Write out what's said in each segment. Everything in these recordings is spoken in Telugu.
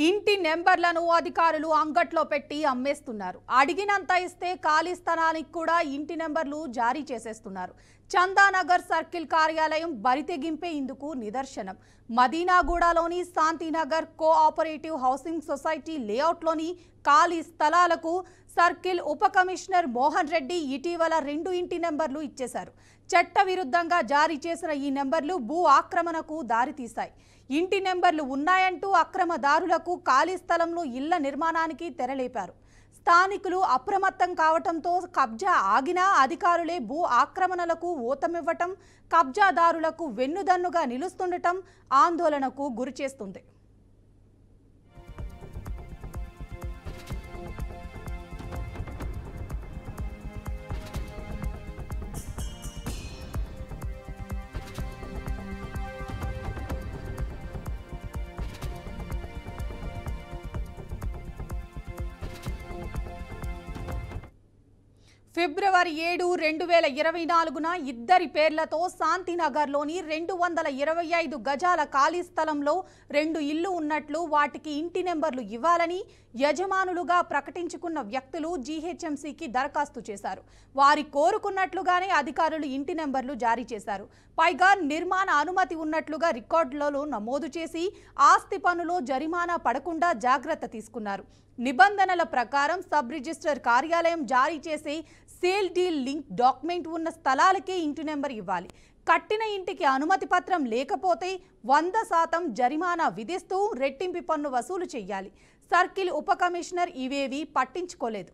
ఇంటి నెంబర్లను అధికారులు అంగట్లో పెట్టి అమ్మేస్తున్నారు. అడిగినంత ఇస్తే ఖాళీ స్థలానికి కూడా ఇంటి నెంబర్లు జారీ చేసేస్తున్నారు. చందానగర్ సర్కిల్ కార్యాలయం బరితెగింపే ఇందుకు నిదర్శనం. మదీనాగూడలోని శాంతినగర్ కోఆపరేటివ్ హౌసింగ్ సొసైటీ లేఅవుట్లోని ఖాళీ స్థలాలకు సర్కిల్ ఉప కమిషనర్ మోహన్ రెడ్డి ఇటీవల 2 ఇంటి నెంబర్లు ఇచ్చేశారు. చట్టవిరుద్ధంగా జారీ చేసిన ఈ నెంబర్లు భూ ఆక్రమణకు దారితీశాయి. ఇంటి నెంబర్లు ఉన్నాయంటూ అక్రమదారులకు ఖాళీ స్థలంలో ఇళ్ల నిర్మాణానికి తెరలేపారు. స్థానికులు అప్రమత్తం కావడంతో కబ్జా ఆగినా అధికారులే భూ ఆక్రమణలకు ఊతమివ్వటం, కబ్జాదారులకు వెన్నుదన్నుగా నిలుస్తుండటం ఆందోళనకు గురిచేస్తుంది. ఫిబ్రవరి 7, 2024న ఇద్దరి పేర్లతో శాంతినగర్లోని 225 గజాల ఖాళీ స్థలంలో 2 ఇళ్లు ఉన్నట్లు, వాటికి ఇంటి నెంబర్లు ఇవ్వాలని యజమానులుగా ప్రకటించుకున్న వ్యక్తులు జీహెచ్ఎంసీకి దరఖాస్తు చేశారు. వారి కోరుకున్నట్లుగానే అధికారులు ఇంటి నెంబర్లు జారీ చేశారు. పైగా నిర్మాణ అనుమతి ఉన్నట్లుగా రికార్డులలో నమోదు చేసి ఆస్తి పన్నులో జరిమానా పడకుండా జాగ్రత్త తీసుకున్నారు. నిబంధనల ప్రకారం సబ్ రిజిస్టర్ కార్యాలయం జారీ చేసే సేల్ డీల్ లింక్ డాక్యుమెంట్ ఉన్న స్థలాలకే ఇంటి నెంబర్ ఇవ్వాలి. కట్టిన ఇంటికి అనుమతి పత్రం లేకపోతే 100% జరిమానా విధిస్తూ రెట్టింపు పన్ను వసూలు చేయాలి. సర్కిల్ ఉప కమిషనర్ ఇవేవి పట్టించుకోలేదు.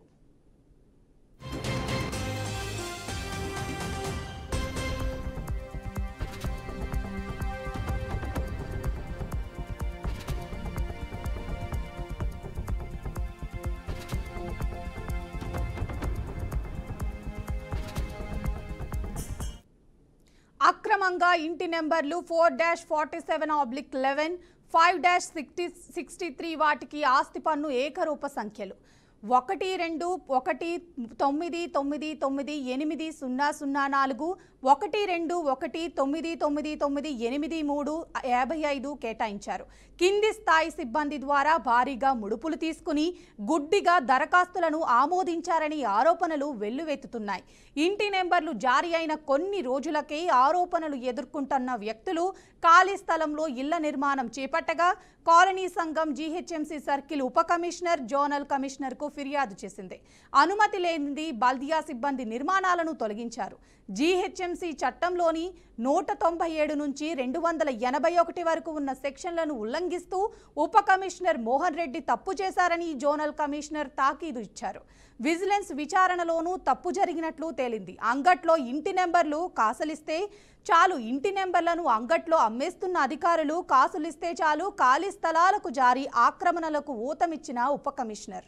అక్రమంగా ఇంటి నెంబర్లు 4-47/11, 5-63 వాటికి ఆస్తి పన్ను ఏకరూప సంఖ్యలు 121999804, 121999835 కేటాయించారు. కింది స్థాయి సిబ్బంది ద్వారా భారీగా ముడుపులు తీసుకుని గుడ్డిగా దరఖాస్తులను ఆమోదించారని ఆరోపణలు వెల్లువెత్తుతున్నాయి. ఇంటి నెంబర్లు జారీ అయిన కొన్ని రోజులకే ఆరోపణలు ఎదుర్కొంటున్న వ్యక్తులు ఖాళీ స్థలంలో ఇళ్ల నిర్మాణం చేపట్టగా కాలనీ సంఘం జీహెచ్ఎంసీ సర్కిల్ ఉప కమిషనర్, జోనల్ కమిషనర్కు ఫిర్యాదు చేసింది. అనుమతి లేనిది బల్దియా సిబ్బంది నిర్మాణాలను తొలగించారు. జీహెచ్ఎంసీ చట్టంలోని 197 నుంచి 281 వరకు ఉన్న సెక్షన్లను ఉల్లంఘిస్తూ ఉప కమిషనర్ మోహన్ రెడ్డి తప్పు చేశారని జోనల్ కమిషనర్ తాకీదు ఇచ్చారు. విజిలెన్స్ విచారణలోనూ తప్పు జరిగినట్లు తేలింది. అంగట్లో ఇంటి నెంబర్లు కాసులిస్తే చాలు, ఇంటి నెంబర్లను అంగట్లో అమ్మేస్తున్న అధికారులు కాసులిస్తే చాలు ఖాళీ స్థలాలకు జారీ ఆక్రమణలకు ఊతమిచ్చిన ఉప కమిషనర్.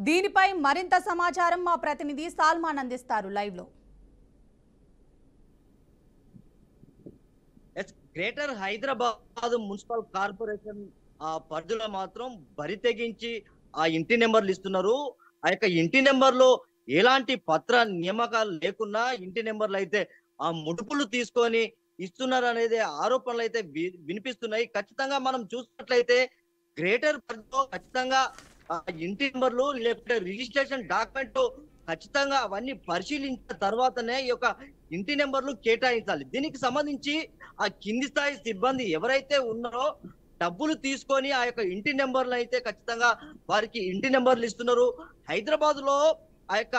దీనిపై మరింత సమాచారం మా ప్రతినిధి సాల్మాన్ అందిస్తారు లైవ్ లో. గ్రేటర్ హైదరాబాద్ మున్సిపల్ కార్పొరేషన్ పరిధిలో మాత్రం బరి తెగించి ఆ ఇంటి నెంబర్లు ఇస్తున్నారు. ఆ యొక్క ఇంటి నెంబర్లో ఎలాంటి పత్ర నియామకాలు లేకున్నా ఇంటి నెంబర్లు అయితే ఆ ముడుపులు తీసుకొని ఇస్తున్నారు అనేది ఆరోపణలు అయితే వినిపిస్తున్నాయి. ఖచ్చితంగా మనం చూసినట్లయితే గ్రేటర్ పరిధిలో ఖచ్చితంగా ఇంటి నెంబర్లు లేకపోతే రిజిస్ట్రేషన్ డాక్యుమెంట్ ఖచ్చితంగా అవన్నీ పరిశీలించిన తర్వాతనే ఈ యొక్క ఇంటి నెంబర్లు కేటాయించాలి. దీనికి సంబంధించి ఆ కింది స్థాయి సిబ్బంది ఎవరైతే ఉన్నారో డబ్బులు తీసుకొని ఆ యొక్క ఇంటి నెంబర్లు అయితే ఖచ్చితంగా వారికి ఇంటి నెంబర్లు ఇస్తున్నారు. హైదరాబాద్ లో ఆ యొక్క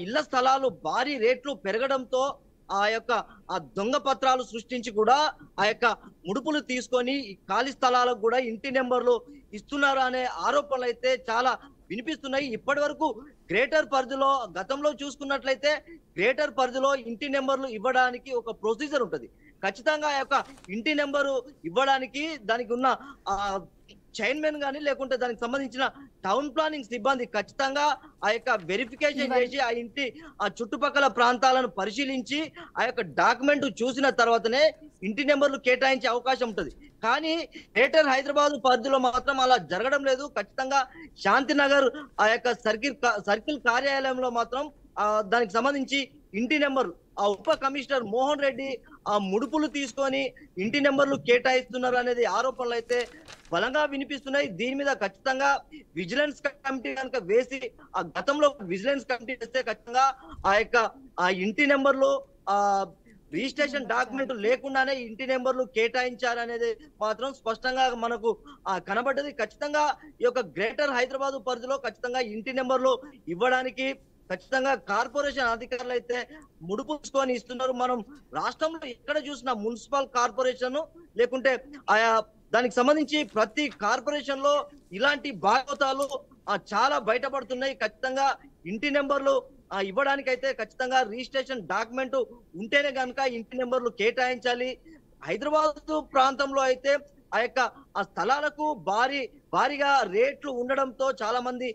ఇళ్ల స్థలాలు భారీ రేట్లు పెరగడంతో ఆ యొక్క దొంగ పత్రాలు సృష్టించి కూడా ఆ యొక్క ముడుపులు తీసుకొని ఖాళీ స్థలాలకు కూడా ఇంటి నెంబర్లు ఇస్తున్నారు అనే ఆరోపణలు అయితే చాలా వినిపిస్తున్నాయి. ఇప్పటి వరకు గ్రేటర్ పరిధిలో గతంలో చూసుకున్నట్లయితే గ్రేటర్ పరిధిలో ఇంటి నెంబర్లు ఇవ్వడానికి ఒక ప్రొసీజర్ ఉంటుంది. ఖచ్చితంగా ఆ యొక్క ఇంటి నెంబరు ఇవ్వడానికి దానికి ఉన్న చైర్మన్ గాని లేకుంటే దానికి సంబంధించిన టౌన్ ప్లానింగ్ సిబ్బంది ఖచ్చితంగా ఆ యొక్క వెరిఫికేషన్ చేసి ఆ ఇంటి ఆ చుట్టుపక్కల ప్రాంతాలను పరిశీలించి ఆ యొక్క డాక్యుమెంట్ చూసిన తర్వాతనే ఇంటి నెంబర్లు కేటాయించే అవకాశం ఉంటుంది. కానీ గ్రేటర్ హైదరాబాద్ పరిధిలో మాత్రం అలా జరగడం లేదు. ఖచ్చితంగా శాంతినగర్ ఆ యొక్క సర్కిల్ కార్యాలయంలో మాత్రం దానికి సంబంధించి ఇంటి నెంబర్ ఆ ఉప కమిషనర్ మోహన్ రెడ్డి ఆ ముడుపులు తీసుకొని ఇంటి నెంబర్లు కేటాయిస్తున్నారు అనేది ఆరోపణలు అయితే బలంగా వినిపిస్తున్నాయి. దీని మీద ఖచ్చితంగా విజిలెన్స్ కమిటీ కనుక వేసి ఆ గతంలో విజిలెన్స్ కమిటీ వేస్తే ఖచ్చితంగా ఆ ఇంటి నెంబర్లు రిజిస్ట్రేషన్ డాక్యుమెంట్ లేకుండానే ఇంటి నెంబర్లు కేటాయించారనేది మాత్రం స్పష్టంగా మనకు కనబడ్డది. ఖచ్చితంగా ఈ యొక్క గ్రేటర్ హైదరాబాద్ పరిధిలో ఖచ్చితంగా ఇంటి నెంబర్లు ఇవ్వడానికి ఖచ్చితంగా కార్పొరేషన్ అధికారులు అయితే ముడుపుకొని ఇస్తున్నారు. మనం రాష్ట్రంలో ఎక్కడ చూసినా మున్సిపల్ కార్పొరేషన్ లేకుంటే ఆయా దానికి సంబంధించి ప్రతి కార్పొరేషన్ లో ఇలాంటి భాగవతాలు చాలా బయటపడుతున్నాయి. ఖచ్చితంగా ఇంటి నెంబర్లు ఇవ్వడానికి అయితే ఖచ్చితంగా రిజిస్ట్రేషన్ డాక్యుమెంట్ ఉంటేనే కనుక ఇంటి నెంబర్లు కేటాయించాలి. హైదరాబాద్ ప్రాంతంలో అయితే ఆ స్థలాలకు భారీగా రేట్లు ఉండడంతో చాలా మంది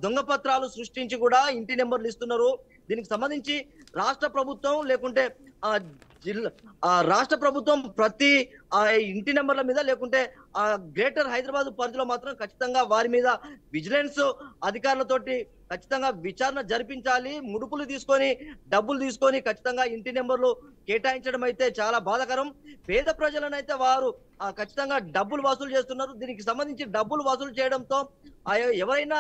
దొంగ పత్రాలు సృష్టించి కూడా ఇంటి నెంబర్లు ఇస్తున్నారు. దీనికి సంబంధించి రాష్ట్ర ప్రభుత్వం లేకుంటే రాష్ట్ర ప్రభుత్వం ప్రతి ఇంటి నెంబర్ల మీద లేకుంటే గ్రేటర్ హైదరాబాద్ పరిధిలో మాత్రం ఖచ్చితంగా వారి మీద విజిలెన్స్ అధికారులతోటి ఖచ్చితంగా విచారణ జరిపించాలి. ముడుపులు తీసుకొని డబ్బులు తీసుకొని ఖచ్చితంగా ఇంటి నెంబర్లు కేటాయించడం అయితే చాలా బాధాకరం. పేద ప్రజలను అయితే వారు ఖచ్చితంగా డబ్బులు వసూలు చేస్తున్నారు. దీనికి సంబంధించి డబ్బులు వసూలు చేయడంతో ఎవరైనా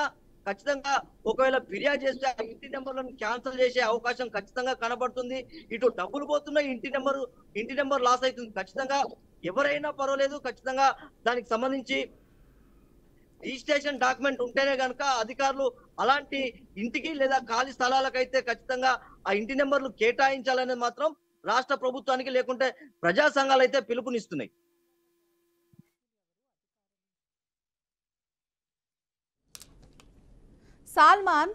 ఖచ్చితంగా ఒకవేళ ఫిర్యాదు చేస్తే ఆ ఇంటి నెంబర్లను క్యాన్సిల్ చేసే అవకాశం ఖచ్చితంగా కనబడుతుంది. ఇటు డబ్బులు పోతున్న ఇంటి నెంబర్ లాస్ అవుతుంది. ఖచ్చితంగా ఎవరైనా పర్వాలేదు, ఖచ్చితంగా దానికి సంబంధించి రిజిస్ట్రేషన్ డాక్యుమెంట్ ఉంటేనే కనుక అధికారులు అలాంటి ఇంటికి లేదా ఖాళీ స్థలాలకైతే ఖచ్చితంగా ఆ ఇంటి నెంబర్లు కేటాయించాలనేది మాత్రం రాష్ట్ర ప్రభుత్వానికి లేకుంటే ప్రజా సంఘాలు అయితే పిలుపునిస్తున్నాయి. సాల్మాన్,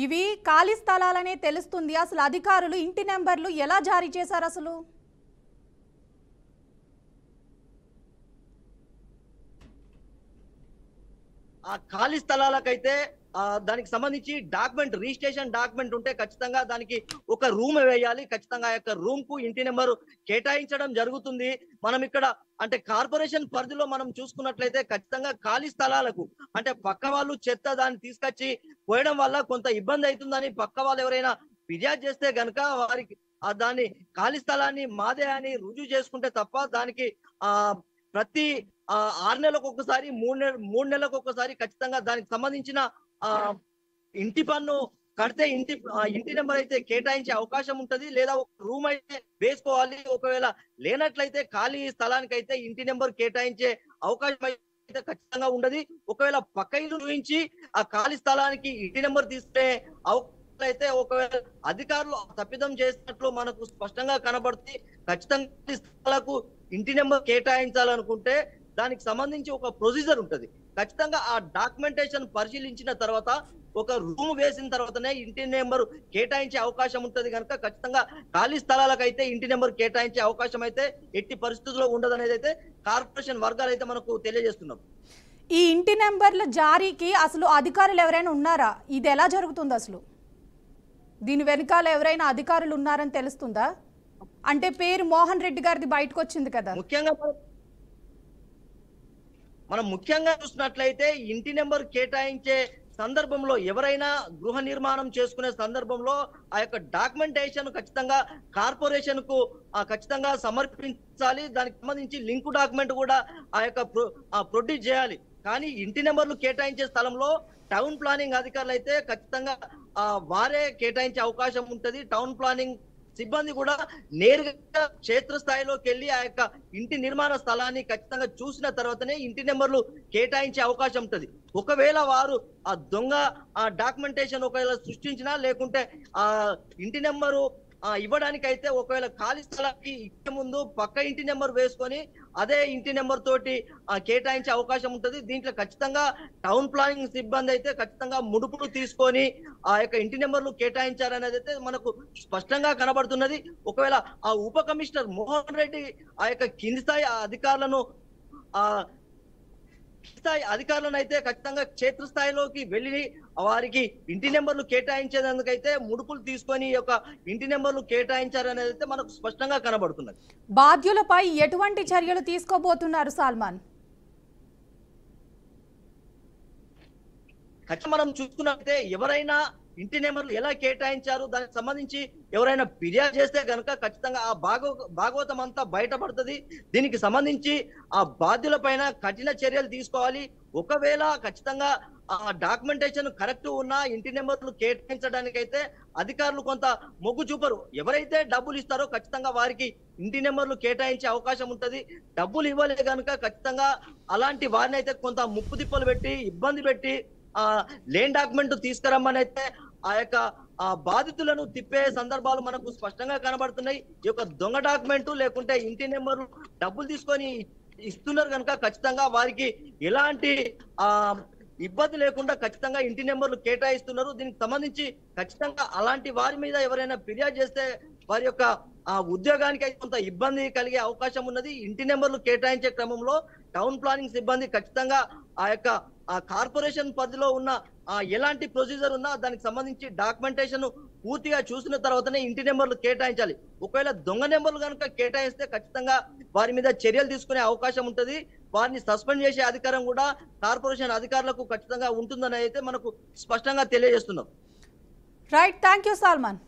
ఇవి ఖాళీ స్థలాలనే తెలుస్తుంది. అసలు అధికారులు ఇంటి నెంబర్లు ఎలా జారీ చేశారు? అసలు ఆ ఖాళీ స్థలాలకైతే దానికి సంబంధించి డాక్యుమెంట్ రిజిస్ట్రేషన్ డాక్యుమెంట్ ఉంటే ఖచ్చితంగా దానికి ఒక రూమ్ వేయాలి. ఖచ్చితంగా ఆ యొక్క రూమ్ కు ఇంటి నెంబరు కేటాయించడం జరుగుతుంది. మనం ఇక్కడ అంటే కార్పొరేషన్ పరిధిలో మనం చూసుకున్నట్లయితే ఖచ్చితంగా ఖాళీ స్థలాలకు అంటే పక్క వాళ్ళు చెత్త దాన్ని తీసుకొచ్చి పోయడం వల్ల కొంత ఇబ్బంది అవుతుందని పక్క వాళ్ళు ఎవరైనా ఫిర్యాదు చేస్తే గనక వారికి దాన్ని ఖాళీ స్థలాన్ని మాదే అని రుజువు చేసుకుంటే తప్ప దానికి ప్రతి 6 నెలలకు ఒకసారి 3 నెలలకు ఒకసారి ఖచ్చితంగా దానికి సంబంధించిన ఇంటి పన్ను కడితే ఇంటి నెంబర్ అయితే కేటాయించే అవకాశం ఉంటది. లేదా ఒక రూమ్ అయితే వేసుకోవాలి. ఒకవేళ లేనట్లయితే ఖాళీ స్థలానికి అయితే ఇంటి నెంబర్ కేటాయించే అవకాశం అయితే ఖచ్చితంగా ఉండదు. ఒకవేళ పక్క ఇల్లు చూపించి ఆ ఖాళీ స్థలానికి ఇంటి నెంబర్ తీసుకునే అవకాశం అయితే ఒకవేళ అధికారులు తప్పిదం చేసినట్లు మనకు స్పష్టంగా కనబడుతుంది. ఖచ్చితంగా స్థలాలకు ఇంటి నెంబర్ కేటాయించాలనుకుంటే దానికి సంబంధించి ఒక ప్రొసీజర్ ఉంటది. ఖచ్చితంగా ఆ డాక్యుమెంటేషన్ పరిశీలించిన తర్వాత ఒక రూమ్ వేసిన తర్వాతనే ఇంటి నెంబర్ కేటాయించే అవకాశం ఉంటది. కనుక ఖచ్చితంగా ఖాళీ స్థలాలకైతే ఇంటి నెంబర్ కేటాయించే అవకాశం అయితే ఎట్టి పరిస్థితుల్లో ఉండదనేది అయితే కార్పొరేషన్ వర్గాలు అయితే మనకు తెలియజేస్తున్నారు. ఈ ఇంటి నెంబర్ల జారీకి అసలు అధికారులు ఎవరైనా ఉన్నారా? ఇది ఎలా జరుగుతుంది? అసలు దీని వెనకాల ఎవరైనా అధికారులు ఉన్నారని తెలుస్తుందా? అంటే పేరు మోహన్ రెడ్డి గారిది బయటకు వచ్చింది కదా. మనం ముఖ్యంగా చూసినట్లయితే ఇంటి నెంబర్ కేటాయించే సందర్భంలో ఎవరైనా గృహ నిర్మాణం చేసుకునే సందర్భంలో ఆ యొక్క డాక్యుమెంటేషన్ ఖచ్చితంగా కార్పొరేషన్ కు ఖచ్చితంగా సమర్పించాలి. దానికి సంబంధించి లింక్ డాక్యుమెంట్ కూడా ఆ యొక్క ప్రొడ్యూస్ చేయాలి. కానీ ఇంటి నెంబర్లు కేటాయించే స్థలంలో టౌన్ ప్లానింగ్ అధికారులు అయితే ఖచ్చితంగా వారే కేటాయించే అవకాశం ఉంటది. టౌన్ ప్లానింగ్ సిబ్బంది కూడా నేరుగా క్షేత్రస్థాయిలోకి వెళ్ళి ఆ యొక్క ఇంటి నిర్మాణ స్థలాన్ని ఖచ్చితంగా చూసిన తర్వాతనే ఇంటి నెంబర్లు కేటాయించే అవకాశం ఉంటది. ఒకవేళ వారు ఆ దొంగ డాక్యుమెంటేషన్ ఒకవేళ సృష్టించినా లేకుంటే ఇంటి నెంబరు ఇవ్వడానికి అయితే ఒకవేళ ఖాళీ స్థలానికి ఇచ్చే ముందు పక్క ఇంటి నెంబర్ వేసుకొని అదే ఇంటి నెంబర్ తోటి కేటాయించే అవకాశం ఉంటుంది. దీంట్లో ఖచ్చితంగా టౌన్ ప్లానింగ్ సిబ్బంది అయితే ఖచ్చితంగా ముడుపులు తీసుకొని ఆ యొక్క ఇంటి నెంబర్లు కేటాయించారనేది అయితే మనకు స్పష్టంగా కనబడుతున్నది. ఒకవేళ ఆ ఉప కమిషనర్ మోహన్ రెడ్డి ఆ యొక్క కింది స్థాయి అధికారులను అయితే ఖచ్చితంగా క్షేత్రస్థాయిలోకి వెళ్ళి వారికి ఇంటి నెంబర్లు కేటాయించేందుకైతే ముడుపులు తీసుకొని ఈ యొక్క ఇంటి నెంబర్లు కేటాయించారనేది అయితే మనకు స్పష్టంగా కనబడుతున్నది. బాధ్యులపై ఎటువంటి చర్యలు తీసుకోబోతున్నారు సల్మాన్? ఖచ్చితంగా మనం చూసుకున్నట్లయితే ఎవరైనా ఇంటి నెంబర్లు ఎలా కేటాయించారు దానికి సంబంధించి ఎవరైనా ఫిర్యాదు చేస్తే కనుక ఖచ్చితంగా ఆ భాగవతం అంతా బయటపడుతుంది. దీనికి సంబంధించి ఆ బాధ్యుల పైన కఠిన చర్యలు తీసుకోవాలి. ఒకవేళ ఖచ్చితంగా ఆ డాక్యుమెంటేషన్ కరెక్ట్ ఉన్నా ఇంటి నెంబర్లు కేటాయించడానికైతే అధికారులు కొంత మొగ్గు చూపరు. ఎవరైతే డబ్బులు ఇస్తారో ఖచ్చితంగా వారికి ఇంటి నెంబర్లు కేటాయించే అవకాశం ఉంటది. డబ్బులు ఇవ్వలే కనుక ఖచ్చితంగా అలాంటి వారిని అయితే కొంత ముప్పు తిప్పలు పెట్టి ఇబ్బంది పెట్టి లేన్ డాక్యుమెంట్ తీసుకురమ్మని అయితే ఆ యొక్క బాధితులను తిప్పే సందర్భాలు మనకు స్పష్టంగా కనబడుతున్నాయి. ఈ యొక్క దొంగ డాక్యుమెంట్ లేకుంటే ఇంటి నెంబర్ డబ్బులు తీసుకొని ఇస్తున్నారు కనుక ఖచ్చితంగా వారికి ఎలాంటి ఇబ్బంది లేకుండా ఖచ్చితంగా ఇంటి నెంబర్లు కేటాయిస్తున్నారు. దీనికి సంబంధించి ఖచ్చితంగా అలాంటి వారి మీద ఎవరైనా ఫిర్యాదు చేస్తే వారి యొక్క ఉద్యోగానికి కొంత ఇబ్బంది కలిగే అవకాశం ఉన్నది. ఇంటి నెంబర్లు కేటాయించే క్రమంలో టౌన్ ప్లానింగ్ సిబ్బంది ఖచ్చితంగా ఆ యొక్క కార్పొరేషన్ పరిధిలో ఉన్న ఎలాంటి ప్రొసీజర్ ఉన్నా దానికి సంబంధించి డాక్యుమెంటేషన్ పూర్తిగా చూసిన తర్వాతనే ఇంటి నెంబర్లు కేటాయించాలి. ఒకవేళ దొంగ నెంబర్లు కనుక కేటాయిస్తే ఖచ్చితంగా వారి మీద చర్యలు తీసుకునే అవకాశం ఉంటుంది. వారిని సస్పెండ్ చేసే అధికారం కూడా కార్పొరేషన్ అధికారులకు ఖచ్చితంగా ఉంటుందని అయితే మనకు స్పష్టంగా తెలియజేస్తున్నాం. Right, thank you Salman.